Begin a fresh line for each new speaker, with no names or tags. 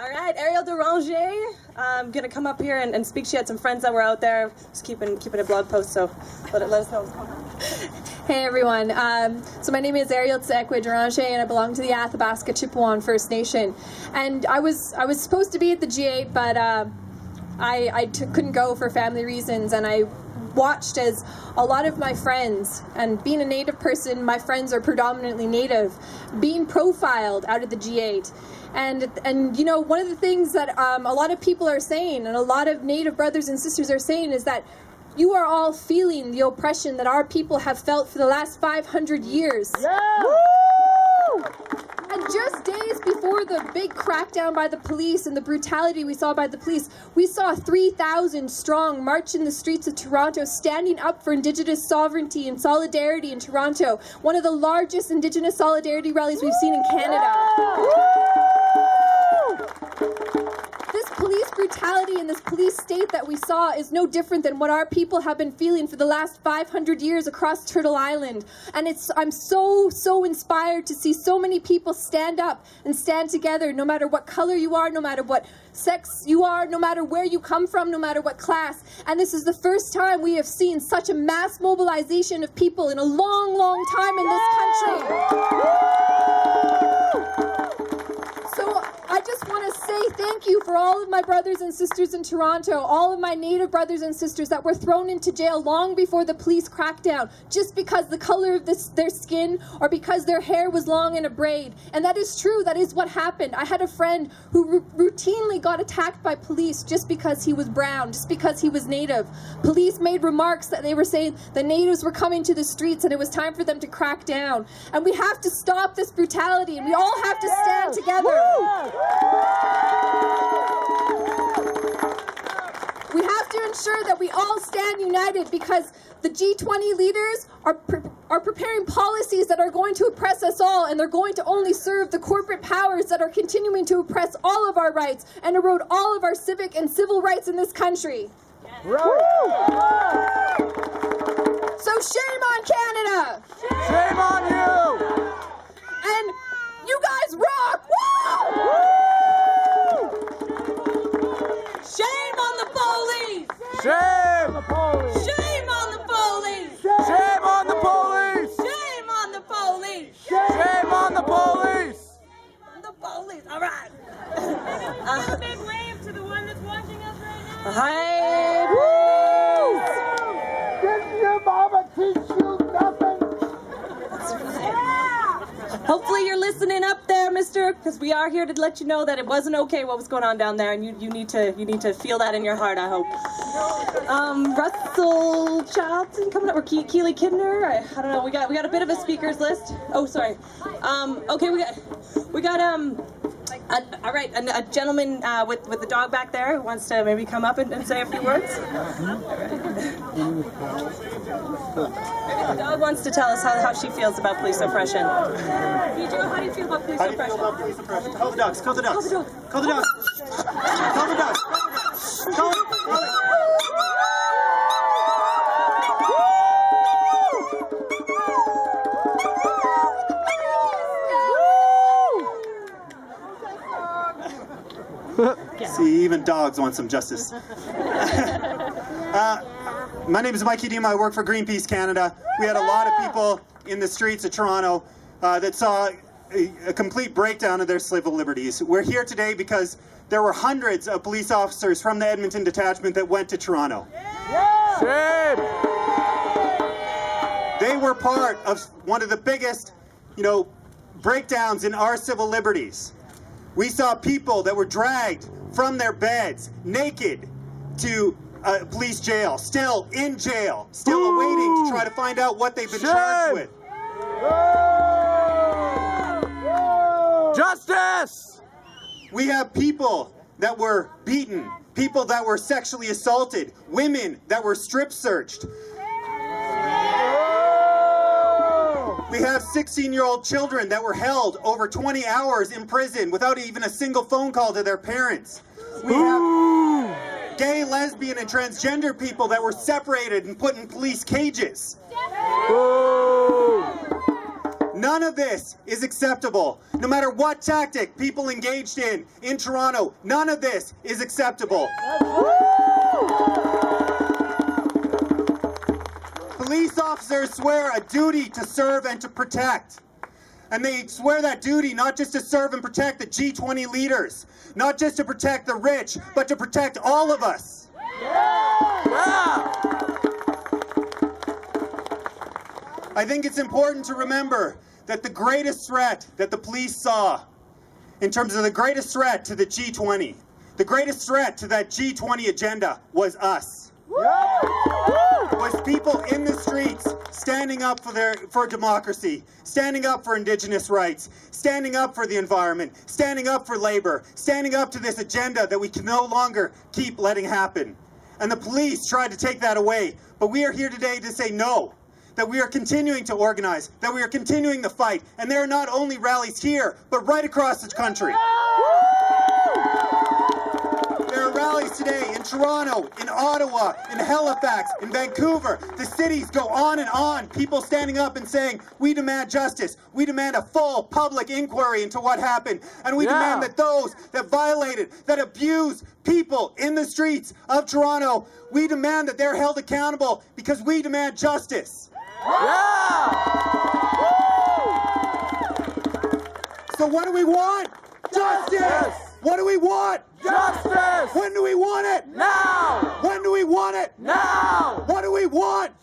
All right, Ariel Deranger. I'm gonna come up here and speak. She had some friends that were out there, just keeping a blog post. So let us know what's going on.
Hey everyone. So my name is Ariel Deranger, and I belong to the Athabasca Chippewa First Nation. And I was supposed to be at the G8, but I couldn't go for family reasons, and I watched as a lot of my friends, and being a Native person, my friends are predominantly Native, being profiled out of the G8. And you know, one of the things that a lot of people are saying, and a lot of Native brothers and sisters are saying, is that you are all feeling the oppression that our people have felt for the last 500 years.
Yeah.
Woo! And just days before the big crackdown by the police and the brutality we saw by the police, we saw 3,000 strong march in the streets of Toronto, standing up for Indigenous sovereignty and solidarity in Toronto, one of the largest Indigenous solidarity rallies we've seen in Canada. This police brutality and this police state that we saw is no different than what our people have been feeling for the last 500 years across Turtle Island. And I'm so inspired to see so many people stand up and stand together, no matter what color you are, no matter what sex you are, no matter where you come from, no matter what class. And this is the first time we have seen such a mass mobilization of people in a long, long time in this country. I just want to say thank you for all of my brothers and sisters in Toronto, all of my Native brothers and sisters that were thrown into jail long before the police crackdown, just because the color of their skin or because their hair was long in a braid. And that is true. That is what happened. I had a friend who routinely got attacked by police just because he was brown, just because he was Native. Police made remarks that they were saying the Natives were coming to the streets and it was time for them to crack down. And we have to stop this brutality, and we all have to stand together. We have to ensure that we all stand united, because the G20 leaders are preparing policies that are going to oppress us all, and they're going to only serve the corporate powers that are continuing to oppress all of our rights and erode all of our civic and civil rights in this country.
Right.
So shame on Canada!
Shame on you!
And you guys rock! Woo! Shame on the police!
Shame on the police!
Shame on the police!
Shame on the police!
Shame on the police!
Shame on the police!
The police, all right.
A big wave to the one that's watching us right now.
Hi.
Woo! Didn't your mama teach you nothing?
Hopefully you're listening up there, mister, because we are here to let you know that it wasn't okay what was going on down there, and you need to feel that in your heart, I hope. Russell Charlton coming up, or Keely Kidner. I don't know. We got a bit of a speakers list. Oh, sorry. Okay, we got all right, a gentleman with the dog back there who wants to maybe come up and say a few words. Maybe the dog wants to tell us how she feels about police oppression. How do you feel about police oppression?
Call the dogs. Call the dogs. Call the dogs. Call the dogs. Call the dogs. See, even dogs want some justice. My name is Hudema. I work for Greenpeace Canada. We had a lot of people in the streets of Toronto that saw a complete breakdown of their civil liberties. We're here today because there were hundreds of police officers from the Edmonton detachment that went to Toronto.
Shame!
They were part of one of the biggest, breakdowns in our civil liberties. We saw people that were dragged from their beds, naked, to police jail, still in jail, still awaiting to try to find out what they've been charged with.
Justice!
We have people that were beaten, people that were sexually assaulted, women that were strip searched. We have 16-year-old children that were held over 20 hours in prison without even a single phone call to their parents. We have gay, lesbian, and transgender people that were separated and put in police cages. None of this is acceptable. No matter what tactic people engaged in Toronto, none of this is acceptable. Police officers swear a duty to serve and to protect. And they swear that duty not just to serve and protect the G20 leaders, not just to protect the rich, but to protect all of us. I think it's important to remember that the greatest threat that the police saw, in terms of the greatest threat to the G20, the greatest threat to that G20 agenda was us. Was people in the streets standing up for democracy, standing up for Indigenous rights, standing up for the environment, standing up for labor, standing up to this agenda that we can no longer keep letting happen. And the police tried to take that away, but we are here today to say no, that we are continuing to organize, that we are continuing the fight, and there are not only rallies here, but right across the country. There are rallies today in Toronto, in Ottawa, in Halifax, in Vancouver. The cities go on and on. People standing up and saying, we demand justice. We demand a full public inquiry into what happened. And we demand that those that violated, that abused people in the streets of Toronto, we demand that they're held accountable because we demand justice. So what do we want? Justice! What do we want?
Justice!
When do we want it?
Now!
When do we want it?
Now!
What do we want?